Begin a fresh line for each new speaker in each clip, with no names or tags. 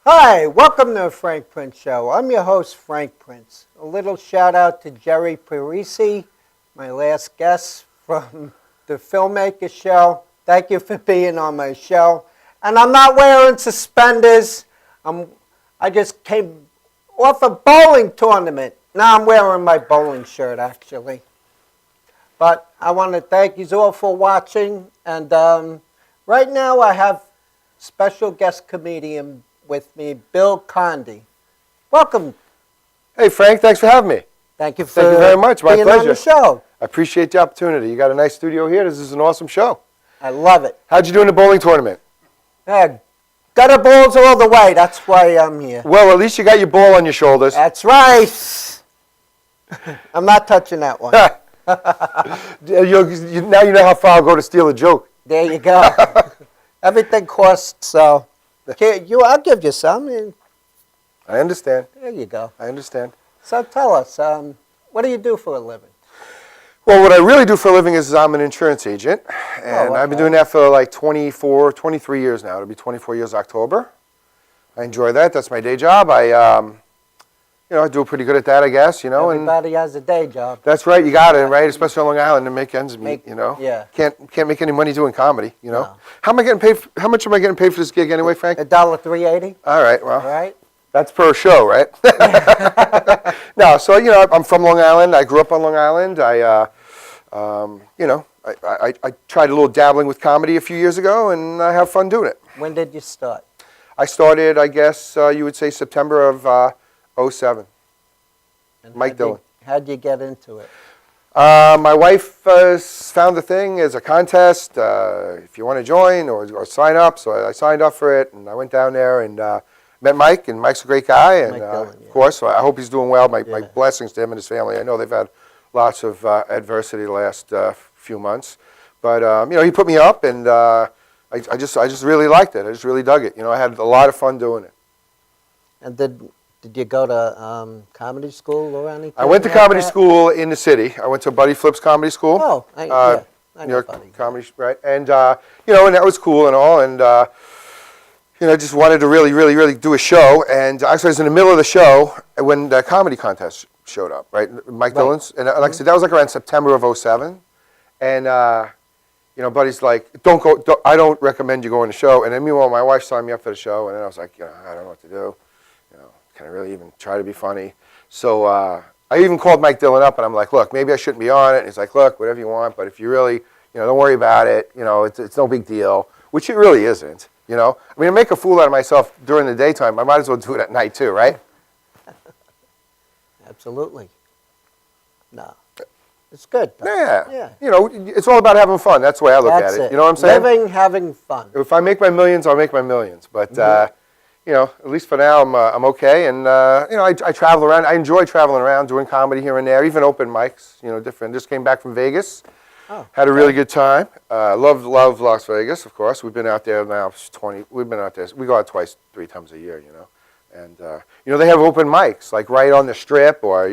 Hi, welcome to the Frank Prince Show. I'm your host, Frank Prince. A little shout out to Jerry Parisi, my last guest from the Filmmaker Show. Thank you for being on my show. And I'm not wearing suspenders. I just came off a bowling tournament. Now I'm wearing my bowling shirt, actually. But I want to thank you all for watching. And right now I have special guest comedian with me, Bill Condy. Welcome.
Hey, Frank, thanks for having me.
Thank you
very much. My
being
pleasure.
on the show.
I appreciate the opportunity. You got a nice studio here. This is an awesome show.
I love it.
How'd you do in the bowling tournament?
Gutter balls all the way. That's why I'm here.
Well, at least you got your ball on your shoulders.
That's right. I'm not touching that one.
Now you know how far I'll go to steal a joke.
There you go. Everything costs, so I'll give you some.
I understand.
There you go.
I understand.
So tell us, what do you do for a living?
Well, what I really do for a living is I'm an insurance agent, and I've been doing that for like 23 years now. It'll be 24 years October. I enjoy that. That's my day job. I do pretty good at that, I guess.
Everybody has a day job.
That's right. You got it, right? Especially on Long Island to make ends meet.
Yeah.
Can't make any money doing comedy.
No.
How much am I getting paid for this gig anyway, Frank?
$1.380.
All right. Well.
All right.
That's per show, right? No, so I'm from Long Island. I grew up on Long Island. I tried a little dabbling with comedy a few years ago, and I have fun doing it.
When did you start?
I started, I guess you would say September of '07.
And
Mike Dillon.
How'd you get into it?
My wife found the thing as a contest. If you want to join or sign up, so I signed up for it, and I went down there and met Mike, and Mike's a great guy, and
Dillon,
of course, so I hope he's doing well. My blessings to him and his family. I know they've had lots of adversity the last few months, but he put me up, and I just really liked it. I just really dug it. I had a lot of fun doing it.
And did you go to comedy school or anything?
I went to comedy school in the city. I went to Buddy Flip's comedy school.
Oh, I
New York
Buddy.
comedy, right? And and that was cool and all, and I just wanted to really, really, really do a show. And actually, I was in the middle of the show when the comedy contest showed up, right? Mike Dillon's, and like I said, that was like around September of '07, and Buddy's like, don't go. I don't recommend you going to the show. And then meanwhile, my wife signed me up for the show, and then I was like, I don't know what to do. Can I really even try to be funny? So I even called Mike Dillon up, and I'm like, look, maybe I shouldn't be on it. And he's like, look, whatever you want, but if you really, don't worry about it. It's no big deal, which it really isn't. I make a fool out of myself during the daytime. I might as well do it at night too, right?
Absolutely. No. It's good.
Yeah. It's all about having fun. That's the way I look at it. You know what I'm saying?
Living, having fun.
If I make my millions, I'll make my millions. But at least for now, I'm okay. And I travel around. I enjoy traveling around, doing comedy here and there, even open mics. Different. Just came back from Vegas.
Oh,
had a really good time. Love Las Vegas, of course. We've been out there now 20. We've been out there. We go out twice, 3 times a year. And they have open mics like right on the Strip, or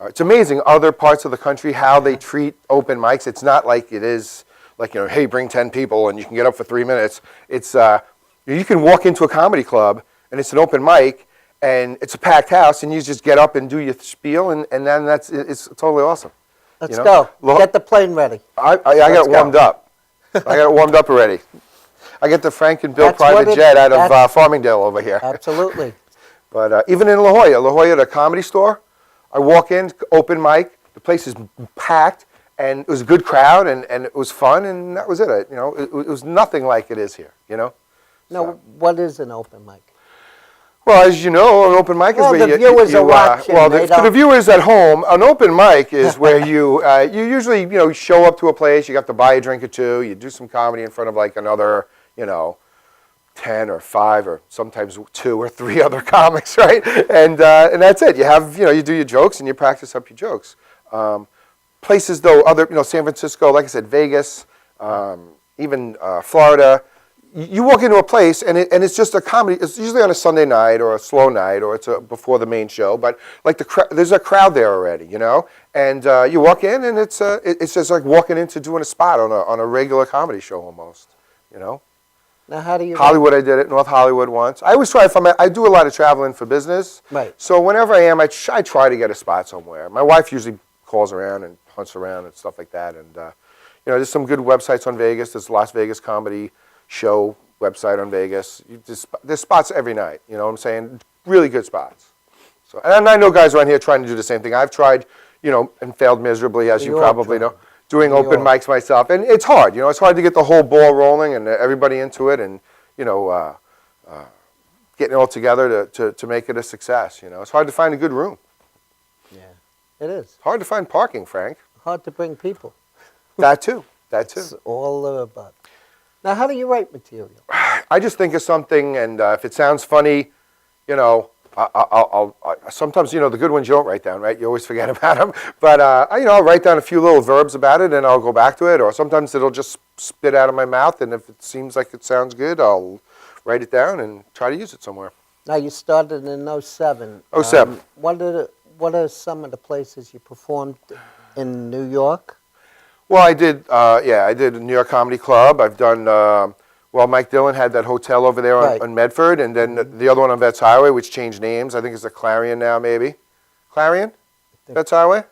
it's amazing other parts of the country how they treat open mics. It's not like it is like hey, bring 10 people and you can get up for 3 minutes. It's you can walk into a comedy club and it's an open mic and it's a packed house and you just get up and do your spiel and then it's totally awesome.
Let's go. Get the plane ready.
I got it warmed up. I got it warmed up already. I get the Frank and Bill private jet out of Farmingdale over here.
Absolutely.
But even in La Jolla, the Comedy Store, I walk in, open mic, the place is packed, and it was a good crowd, and it was fun, and that was it. It was nothing like it is here,
Now, what is an open mic?
Well, as you know, an open mic is where
the viewers are watching.
To the viewers at home, an open mic is where you usually show up to a place. You have to buy a drink or two. You do some comedy in front of like another 10 or 5 or sometimes 2 or 3 other comics, right? And that's it. You have you do your jokes and you practice up your jokes. Places though, San Francisco, like I said, Vegas, even Florida. You walk into a place and it's just a comedy. It's usually on a Sunday night or a slow night or it's before the main show. But like there's a crowd there already, And you walk in and it's just like walking into doing a spot on a regular comedy show almost,
Now, how do you...
Hollywood, I did it. North Hollywood once. I always try, I do a lot of traveling for business.
Right.
So whenever I am, I try to get a spot somewhere. My wife usually calls around and hunts around and stuff like that. And, there's some good websites on Vegas. There's Las Vegas Comedy Show website on Vegas. There's spots every night, you know what I'm saying? Really good spots. So, and I know guys around here trying to do the same thing. I've tried, and failed miserably, as you probably know, doing open mics myself. And it's hard, it's hard to get the whole ball rolling and everybody into it and, getting it all together to make it a success, It's hard to find a good room.
Yeah, it is.
It's hard to find parking, Frank.
Hard to bring people.
That too.
It's all above. Now, how do you write material?
I just think of something, and if it sounds funny, I'll sometimes, the good ones you don't write down, right? You always forget about them. But, I'll write down a few little verbs about it, and I'll go back to it. Or sometimes it'll just spit out of my mouth, and if it seems like it sounds good, I'll write it down and try to use it somewhere.
Now, you started in '07.
'07.
What are some of the places you performed in New York?
Well, I did New York Comedy Club. I've done, Mike Dillon had that hotel over there on Medford, and then the other one on Vets Highway, which changed names. I think it's a Clarion now, maybe. Clarion? Vets Highway?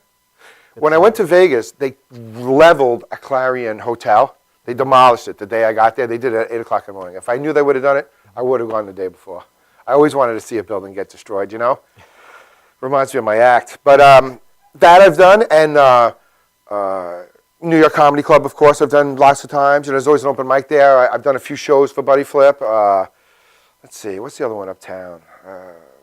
When I went to Vegas, they leveled a Clarion hotel. They demolished it the day I got there. They did it at 8 o'clock in the morning. If I knew they would have done it, I would have gone the day before. I always wanted to see a building get destroyed, Reminds me of my act. But that I've done, and New York Comedy Club, of course, I've done lots of times. There's always an open mic there. I've done a few shows for Buddy Flip. Let's see, what's the other one uptown?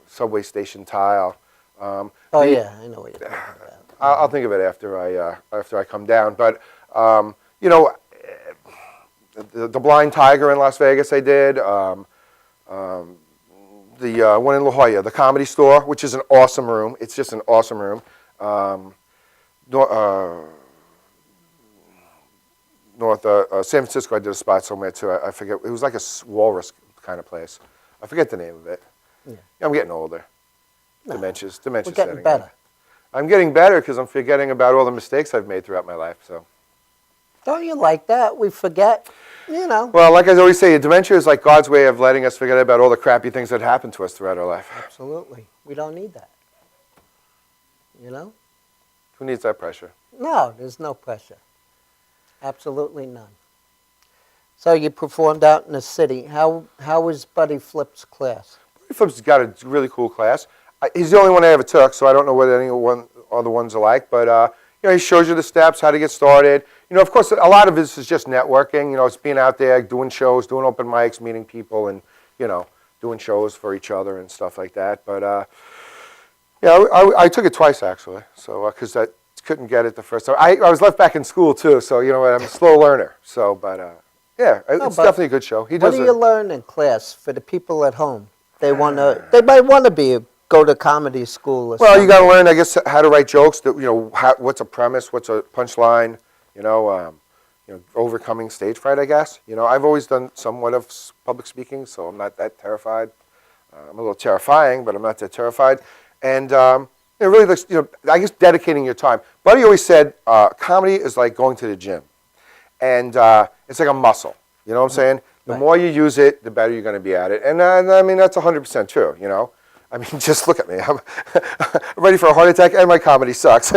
Subway Station Tile.
I know what you're talking about.
I'll think of it after I come down. But the Blind Tiger in Las Vegas, I did. The one in La Jolla, the Comedy Store, which is an awesome room. It's just an awesome room. San Francisco, I did a spot somewhere too. I forget. It was like a walrus kind of place. I forget the name of it. Yeah. I'm getting older.
No,
Dementia's
we're
setting
getting
in.
better.
I'm getting better because I'm forgetting about all the mistakes I've made throughout my life. So.
Don't you like that? We forget,
Well, like I always say, dementia is like God's way of letting us forget about all the crappy things that happened to us throughout our life.
Absolutely. We don't need that.
Who needs that pressure?
No, there's no pressure. Absolutely none. So you performed out in the city. How was Buddy Flip's class?
Buddy Flip's got a really cool class. He's the only one I ever took, so I don't know what any other ones are like. But he shows you the steps, how to get started. Of course, a lot of this is just networking. It's being out there, doing shows, doing open mics, meeting people, and doing shows for each other and stuff like that. But I took it twice actually. So because I couldn't get it the first time. I was left back in school too, so I'm a slow learner. So, but it's definitely a good show. He does.
What do you learn in class for the people at home? They might want to go to comedy school. Or
well, you got to learn, I guess, how to write jokes. What's a premise? What's a punchline? Overcoming stage fright. I guess. I've always done somewhat of public speaking, so I'm not that terrified. I'm a little terrifying, but I'm not that terrified. And really, I guess dedicating your time. Buddy always said, comedy is like going to the gym, and it's like a muscle. You know what I'm saying? The more you use it, the better you're going to be at it. And I mean, that's 100% true. I mean, just look at me. I'm ready for a heart attack, and my comedy sucks.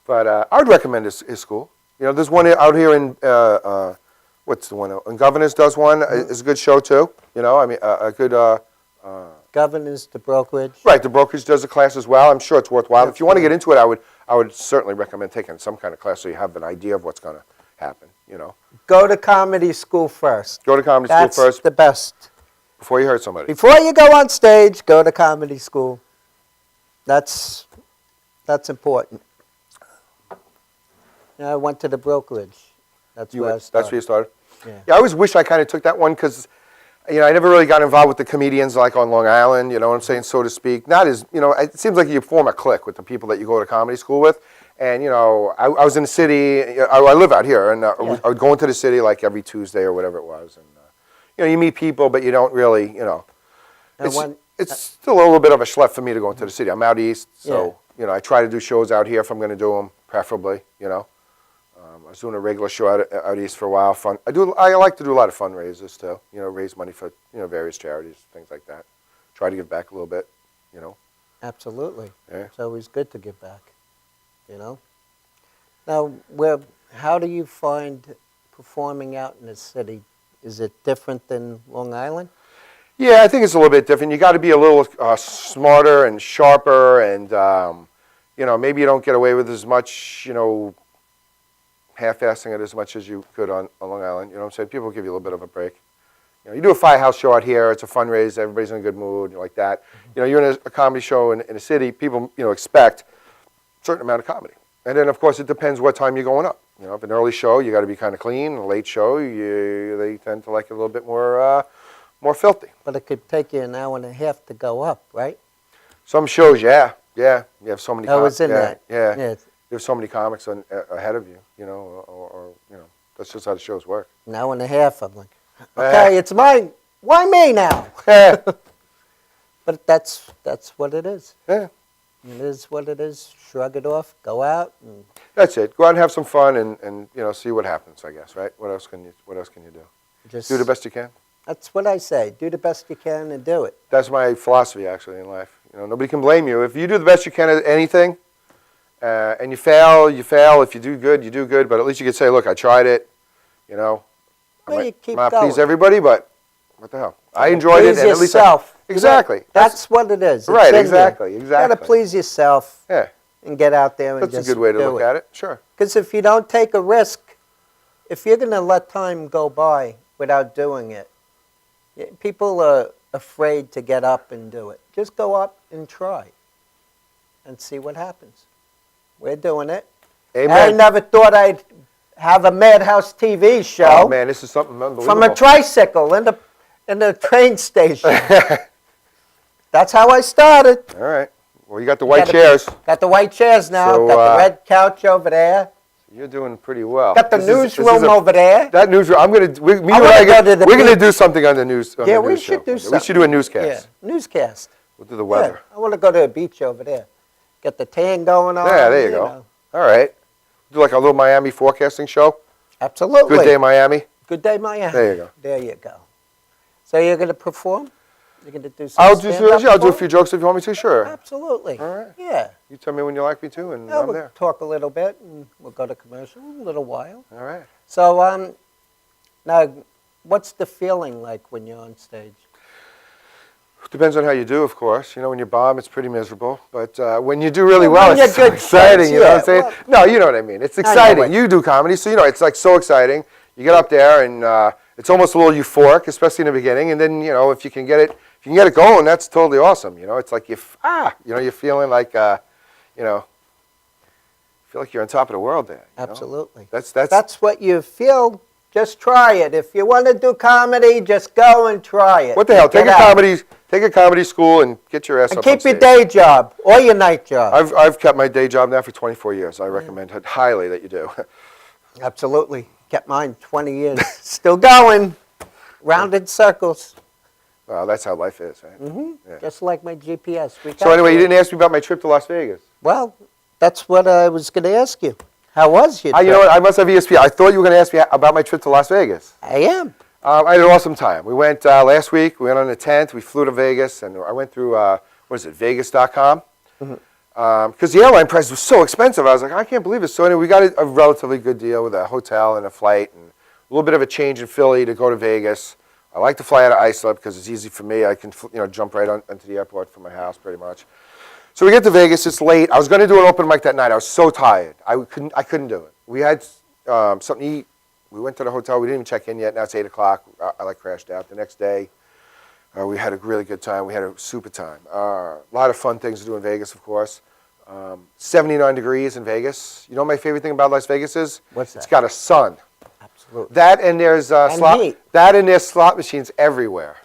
But I would recommend his school. There's one out here in what's the one? And Governors does one. It's a good show too. I mean, a good.
Governors, the brokerage.
Right, the brokerage does a class as well. I'm sure it's worthwhile. If you want to get into it, I would certainly recommend taking some kind of class so you have an idea of what's going to happen.
Go to comedy school first.
Go to comedy school first.
That's the best.
Before you hurt somebody.
Before you go on stage, go to comedy school. That's important. I went to the brokerage. That's where I started.
That's where you started?
Yeah.
I always wish I kind of took that one because, I never really got involved with the comedians like on Long Island, you know what I'm saying, so to speak. Not as, it seems like you form a clique with the people that you go to comedy school with. And, I was in the city. I live out here, and I would go into the city like every Tuesday or whatever it was. And, you meet people, but you don't really, it's still a little bit of a schlep for me to go into the city. I'm out east, so, I try to do shows out here if I'm going to do them, preferably, I was doing a regular show out east for a while. I like to do a lot of fundraisers too. Raise money for various charities, things like that. Try to give back a little bit.
Absolutely.
Yeah.
It's always good to give back. Now, how do you find performing out in the city? Is it different than Long Island?
Yeah, I think it's a little bit different. You got to be a little smarter and sharper, and maybe you don't get away with as much, half-assing it as much as you could on Long Island. You know what I'm saying? People give you a little bit of a break. You do a firehouse show out here. It's a fundraiser. Everybody's in a good mood. Like that. You're in a comedy show in a city. People, expect a certain amount of comedy. And then, of course, it depends what time you're going up. If an early show, you got to be kind of clean. A late show, they tend to like it a little bit more filthy.
But it could take you an hour and a half to go up, right?
Some shows, yeah. You have so many.
I was in that.
Yeah.
Yeah.
You have so many comics ahead of you. Or that's just how the shows work.
An hour and a half. I'm like, okay, it's mine. Why me now?
Yeah.
But that's what it is.
Yeah.
It is what it is. Shrug it off. Go out. And
That's it. Go out and have some fun and see what happens. I guess, right? What else can you do?
just
Do the best you can.
That's what I say. Do the best you can and do it.
That's my philosophy actually in life. Nobody can blame you if you do the best you can at anything, and you fail. You fail. If you do good, you do good. But at least you can say, "Look, I tried it."
Well, you keep
I'm not
going.
please everybody, but what the hell? I enjoyed it,
Please
and at least
yourself.
exactly.
That's what it is. It's
right.
in you.
Exactly.
You got to please yourself
Yeah.
and get out there and
That's
just
a good way to
do
look at it. Sure.
Because if you don't take a risk, if you're going to let time go by without doing it, people are afraid to get up and do it. Just go up and try and see what happens. We're doing it.
Amen.
I never thought I'd have a Madhouse TV show
Oh man, this is something unbelievable.
from a tricycle in the train station. That's how I started.
All right. Well, you got the white chairs.
Got the white chairs now.
So,
got the red couch over there.
You're doing pretty well.
Got the
This is
newsroom over there.
That newsroom. I'm gonna. Me and
wanna
I
go to the
we're gonna
beach.
do something on the news. On
Yeah,
the
we
news
should
show.
do
We
something.
should do a newscast.
Yeah, newscast.
We'll do the weather.
Yeah, I want to go to a beach over there. Get the tan going on.
Yeah, there you go.
know.
All right. Do like a little Miami forecasting show.
Absolutely.
Good day, Miami.
Good day, Miami.
There you go.
There you go. So you're going to perform? You're going to do some
I'll do.
stand-up
I'll do a
perform?
few jokes if you want me to. Sure.
Absolutely.
All right.
Yeah.
You tell me when you like me to, and
Yeah,
I'm
we'll
there.
talk a little bit, and we'll go to commercial in a little while.
All right.
So, now, what's the feeling like when you're on stage?
Depends on how you do, of course. When you bomb, it's pretty miserable. But when you do really
Well,
well,
when
it's
you're
so
good
exciting.
friends,
You know what I'm
yeah,
saying?
well-
No, you know what I mean. It's
I know
exciting.
what-
You do comedy, so it's like so exciting. You get up there, and it's almost a little euphoric, especially in the beginning. And then if you can get it going, that's totally awesome. It's like you're feeling like feel like you're on top of the world there.
Absolutely.
That's
what you feel. Just try it. If you want to do comedy, just go and try it.
what the hell.
Get
Take
out.
a comedy school and get your ass
And
up
keep
on
your
stage.
day job or your night job.
I've kept my day job now for 24 years. I recommend it highly that you do.
Absolutely. Kept mine 20 years. Still going. Rounded circles.
Well, that's how life is, right?
Mm-hmm.
Yeah.
Just like my GPS.
So anyway, you didn't ask me about my trip to Las Vegas.
Well, that's what I was going to ask you. How was your
You know
trip?
what? I must have ESP. I thought you were going to ask me about my trip to Las Vegas.
I am.
I had an awesome time. We went last week. We went on the 10th. We flew to Vegas, and I went through, Vegas.com. Because the airline price was so expensive. I was like, I can't believe it. So anyway, we got a relatively good deal with a hotel and a flight and a little bit of a change in Philly to go to Vegas. I like to fly out of Islip because it's easy for me. I can jump right onto the airport from my house pretty much. So we get to Vegas. It's late. I was going to do an open mic that night. I was so tired. I couldn't do it. We had something to eat. We went to the hotel. We didn't even check in yet. Now it's 8 o'clock. I crashed out. The next day, we had a really good time. We had a super time. A lot of fun things to do in Vegas, of course. 79 degrees in Vegas. You know what my favorite thing about Las Vegas is?
What's that?
It's got a sun.
Absolutely.
That and there's
heat.
there's slot machines everywhere.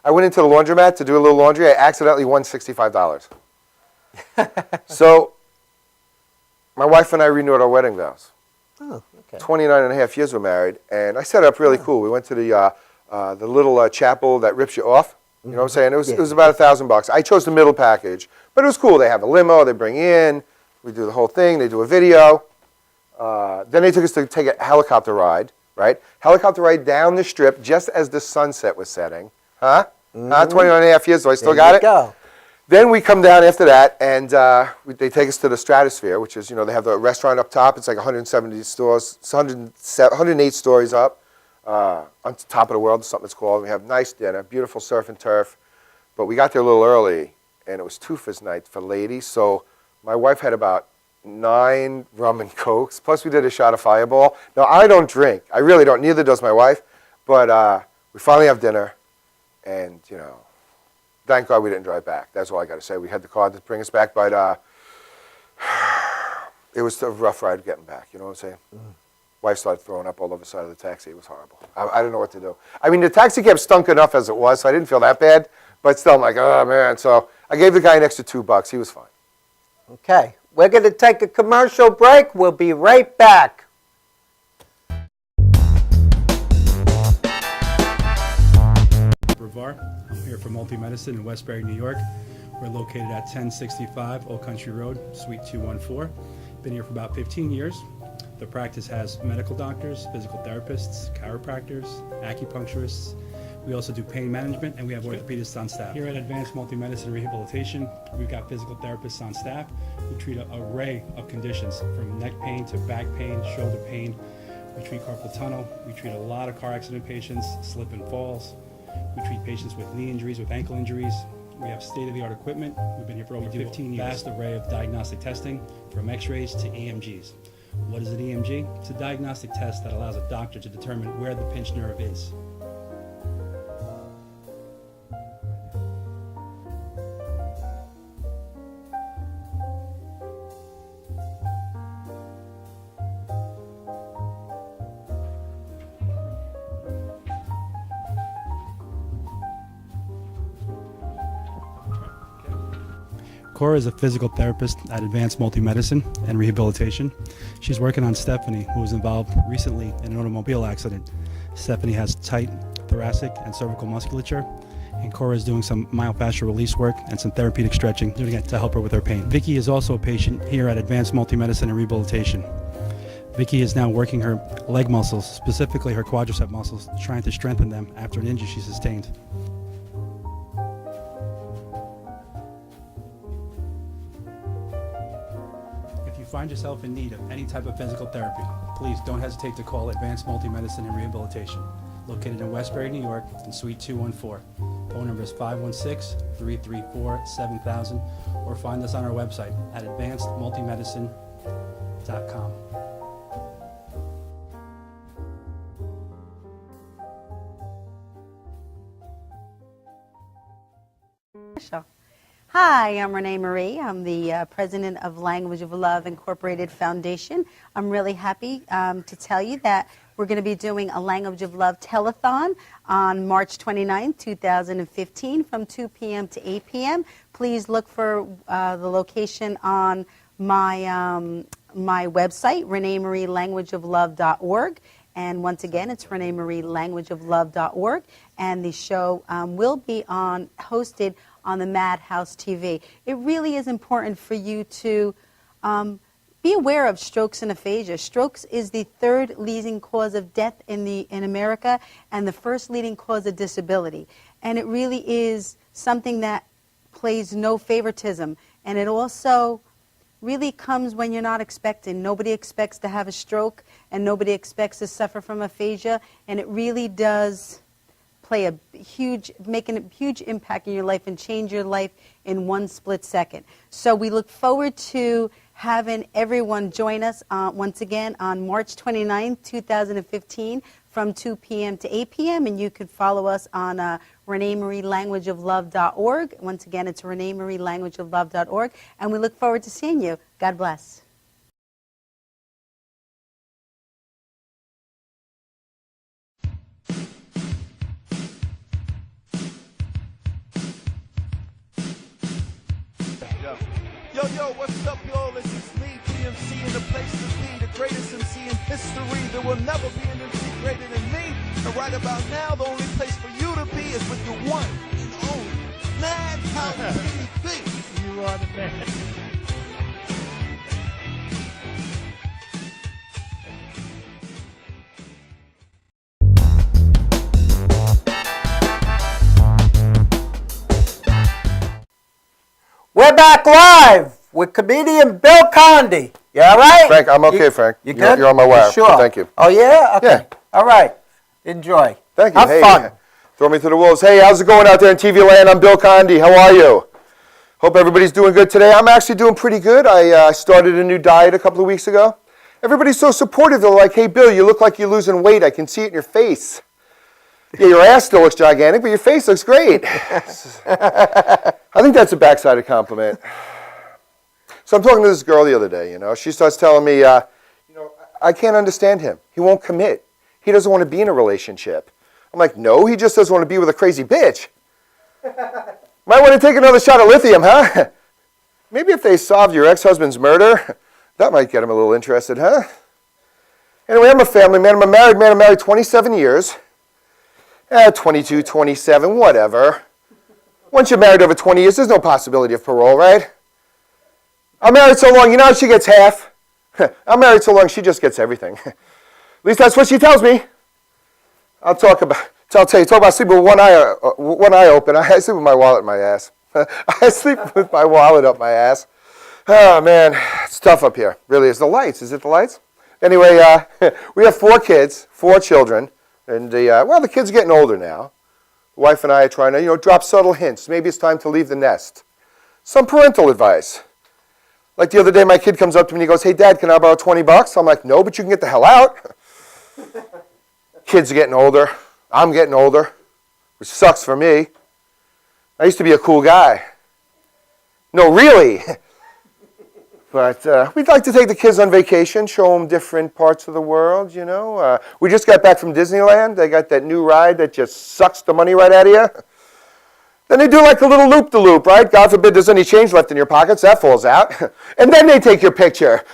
I went into the laundromat to do a little laundry. I accidentally won $65. So my wife and I renewed our wedding vows.
Oh, okay.
29 and a half years we're married, and I set it up really cool. We went to the little chapel that rips you off. You know what I'm saying? It was about $1,000. I chose the middle package, but it was cool. They have a limo. They bring you in. We do the whole thing. They do a video. Then they took us to take a helicopter ride, right? Helicopter ride down the strip just as the sunset was setting. Huh? 21 and a half years, so I still
There
got
you
it?
go.
Then we come down after that, and they take us to the Stratosphere, which is, they have the restaurant up top. It's like 170 stores, it's 108 stories up on top of the world, something it's called. We have nice dinner, beautiful surf and turf. But we got there a little early, and it was Toofa's night for ladies. So my wife had about 9 rum and cokes, plus we did a shot of Fireball. Now, I don't drink. I really don't. Neither does my wife. But we finally have dinner, and, thank God we didn't drive back. That's all I got to say. We had the car to bring us back, but it was a rough ride getting back. You know what I'm saying? Wife started throwing up all over the side of the taxi. It was horrible. I didn't know what to do. I mean, the taxi cab stunk enough as it was, so I didn't feel that bad. But still, I'm like, oh, man. So I gave the guy an extra $2. He was fine.
Okay. We're going to take a commercial break. We'll be right back.
Brevard. I'm here for Multi-Medicine in Westbury, New York. We're located at 1065 Old Country Road, Suite 214. Been here for about 15 years. The practice has medical doctors, physical therapists, chiropractors, acupuncturists. We also do pain management, and we have orthopedists on staff. Here at Advanced Multi-Medicine Rehabilitation, we've got physical therapists on staff who treat an array of conditions, from neck pain to back pain, shoulder pain. We treat carpal tunnel. We treat a lot of car accident patients, slip and falls. We treat patients with knee injuries, with ankle injuries. We have state-of-the-art equipment. We've been here for over 15 years. Vast array of diagnostic testing, from x-rays to EMGs. What is an EMG? It's a diagnostic test that allows a doctor to determine where the pinched nerve is. Cora is a physical therapist at Advanced Multi-Medicine and Rehabilitation. She's working on Stephanie, who was involved recently in an automobile accident. Stephanie has tight thoracic and cervical musculature, and Cora is doing some myofascial release work and some therapeutic stretching, doing it to help her with her pain. Vicky is also a patient here at Advanced Multi-Medicine and Rehabilitation. Vicky is now working her leg muscles, specifically her quadricep muscles, trying to strengthen them after an injury she sustained. If you find yourself in need of any type of physical therapy, please don't hesitate to call Advanced Multi-Medicine and Rehabilitation, located in Westbury, New York, in Suite 214. Phone number is 516-334-7000, or find us on our website at advancedmultimedicine.com.
Hi, I'm Renee Marie. I'm the president of Language of Love Incorporated Foundation. I'm really happy to tell you that we're going to be doing a Language of Love telethon on March 29, 2015 from 2 p.m. to 8 p.m. Please look for the location on my website, ReneeMarieLanguageOfLove.org. And once again, it's ReneeMarieLanguageOfLove.org. And the show will be hosted on the Madhouse TV. It really is important for you to be aware of strokes and aphasia. Strokes is the third leading cause of death in America and the first leading cause of disability. And it really is something that plays no favoritism. And it also really comes when you're not expecting. Nobody expects to have a stroke, and nobody expects to suffer from aphasia. And it really does make a huge impact in your life and change your life in one split second. So we look forward to having everyone join us once again on March 29, 2015 from 2 p.m. to 8 p.m. And you can follow us on ReneeMarieLanguageOfLove.org. Once again, it's ReneeMarieLanguageOfLove.org. And we look forward to seeing you. God bless.
Yo, what's up, y'all? This is Lee, PMC, in the place to be, the greatest MC in history. There will never be an MC greater than me. And right about now, the only place for you to be is with the one and only Madhouse TV. You are the man.
We're back live with comedian Bill Condy. You all right?
Frank, I'm okay, Frank.
You good?
You're on my wire.
Sure.
Thank you.
Oh, yeah? Okay.
Yeah.
All right. Enjoy.
Thank you.
Have
Hey,
fun.
throw me to the wolves. Hey, how's it going out there in TV land? I'm Bill Condy. How are you? Hope everybody's doing good today. I'm actually doing pretty good. I started a new diet a couple of weeks ago. Everybody's so supportive. They're like, hey, Bill, you look like you're losing weight. I can see it in your face. Yeah, your ass still looks gigantic, but your face looks great. I think that's a backsided compliment. So I'm talking to this girl the other day, She starts telling me, I can't understand him. He won't commit. He doesn't want to be in a relationship. I'm like, no, he just doesn't want to be with a crazy bitch. Might want to take another shot of lithium, huh? Maybe if they solved your ex-husband's murder, that might get him a little interested, huh? Anyway, I'm a family man. I'm a married man. I'm married 27 years. 22, 27, whatever. Once you're married over 20 years, there's no possibility of parole, right? I'm married so long, she gets half. I'm married so long, she just gets everything. At least that's what she tells me. Talk about sleeping with one eye open. I sleep with my wallet in my ass. I sleep with my wallet up my ass. Oh, man, it's tough up here. Really, it's the lights. Is it the lights? Anyway, we have 4 kids, 4 children. And, the kids are getting older now. The wife and I are trying to, drop subtle hints. Maybe it's time to leave the nest. Some parental advice. Like the other day, my kid comes up to me and he goes, hey, Dad, can I borrow $20? I'm like, no, but you can get the hell out. Kids are getting older. I'm getting older, which sucks for me. I used to be a cool guy. No, really. But we'd like to take the kids on vacation, show them different parts of the world, We just got back from Disneyland. They got that new ride that just sucks the money right out of you. Then they do like a little loop-de-loop, right? God forbid there's any change left in your pockets. That falls out. And then they take your picture.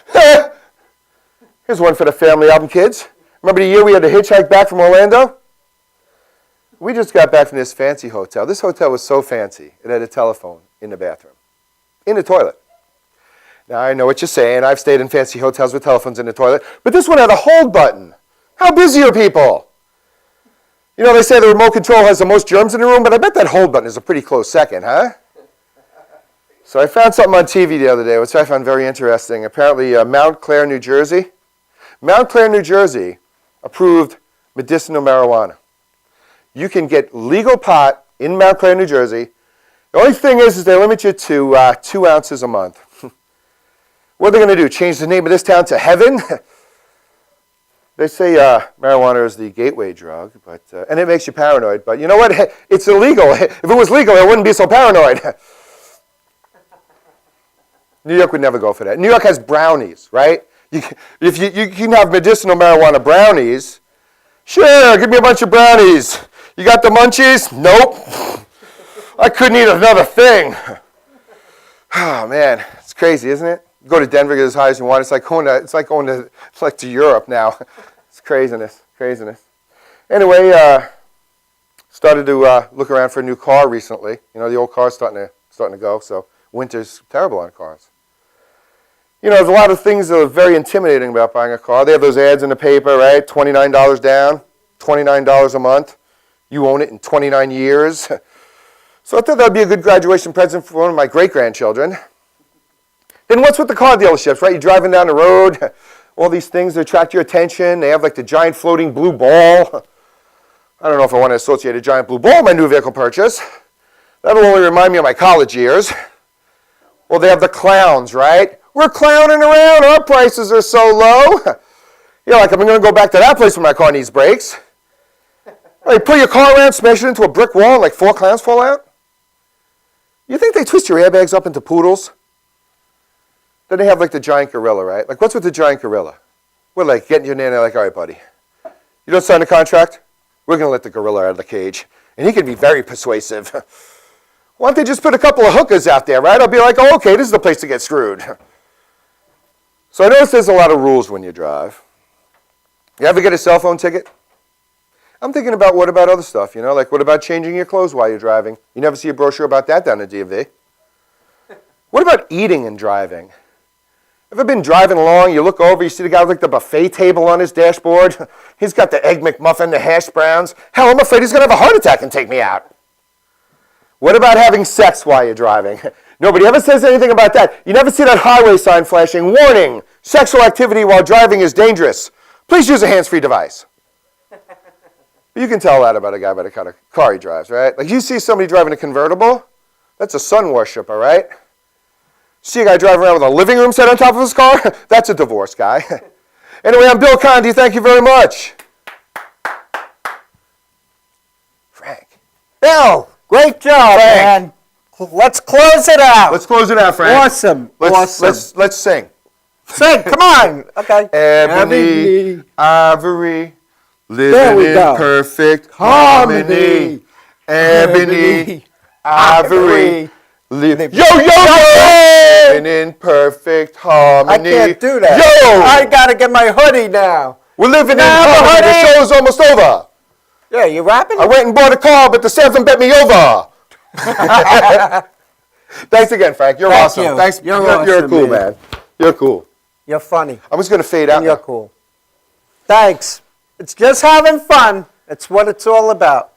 Here's one for the family album, kids. Remember the year we had to hitchhike back from Orlando? We just got back from this fancy hotel. This hotel was so fancy. It had a telephone in the bathroom, in the toilet. Now, I know what you're saying. I've stayed in fancy hotels with telephones in the toilet. But this one had a hold button. How busy are people? They say the remote control has the most germs in the room, but I bet that hold button is a pretty close second, huh? So I found something on TV the other day, which I found very interesting. Apparently, Mount Clair, New Jersey. Mount Clair, New Jersey approved medicinal marijuana. You can get legal pot in Mount Clair, New Jersey. The only thing is they limit you to 2 ounces a month. What are they going to do? Change the name of this town to Heaven? They say marijuana is the gateway drug, and it makes you paranoid. But you know what? It's illegal. If it was legal, I wouldn't be so paranoid. New York would never go for that. New York has brownies, right? If you can have medicinal marijuana brownies, sure, give me a bunch of brownies. You got the munchies? Nope. I couldn't eat another thing. Oh, man. It's crazy, isn't it? Go to Denver, get as high as you want. It's like going to Europe now. It's craziness. Anyway, started to look around for a new car recently. The old car's starting to go, so winter's terrible on cars. There's a lot of things that are very intimidating about buying a car. They have those ads in the paper, right? $29 down, $29 a month. You own it in 29 years. So I thought that would be a good graduation present for one of my great-grandchildren. Then what's with the car dealerships, right? You're driving down the road, all these things that attract your attention. They have like the giant floating blue ball. I don't know if I want to associate a giant blue ball with my new vehicle purchase. That'll only remind me of my college years. Well, they have the clowns, right? We're clowning around. Our prices are so low. Like I'm going to go back to that place when my car needs brakes. You pull your car around, smash it into a brick wall, and like 4 clowns fall out? You think they twist your airbags up into poodles? Then they have like the giant gorilla, right? Like what's with the giant gorilla? We're like getting you in there and they're like, all right, buddy. You don't sign a contract? We're going to let the gorilla out of the cage. And he can be very persuasive. Why don't they just put a couple of hookers out there, right? I'll be like, oh, okay, this is the place to get screwed. So I notice there's a lot of rules when you drive. You ever get a cell phone ticket? I'm thinking about what about other stuff, like what about changing your clothes while you're driving? You never see a brochure about that down at DMV. What about eating and driving? Ever been driving along, you look over, you see the guy with like the buffet table on his dashboard? He's got the Egg McMuffin, the hash browns. Hell, I'm afraid he's going to have a heart attack and take me out. What about having sex while you're driving? Nobody ever says anything about that. You never see that highway sign flashing, warning, sexual activity while driving is dangerous. Please use a hands-free device. You can tell that about a guy by the kind of car he drives, right? Like you see somebody driving a convertible, that's a sun worshiper, right? See a guy driving around with a living room set on top of his car, that's a divorce guy. Anyway, I'm Bill Condy. Thank you very much. Frank.
Bill, great job,
Frank.
man. Let's close it out.
Let's close it out, Frank.
Awesome. Awesome.
Let's sing.
Sing, come on. Okay.
Ebony, ivory,
There
living
we
in
go.
perfect harmony. Ebony, ivory, living in perfect harmony.
I can't do that.
Yo!
I gotta get my hoodie now.
We're living in
Now,
harmony. The
honey.
show's almost over.
Yeah, you rapping?
I went and bought a car, but the salesman bet me over. Thanks again, Frank. You're
Thank
awesome.
you.
Thanks.
You're
You're
awesome,
cool,
man.
man. You're cool.
You're funny.
I'm just gonna fade out.
And you're cool. Thanks. It's just having fun. That's what it's all about.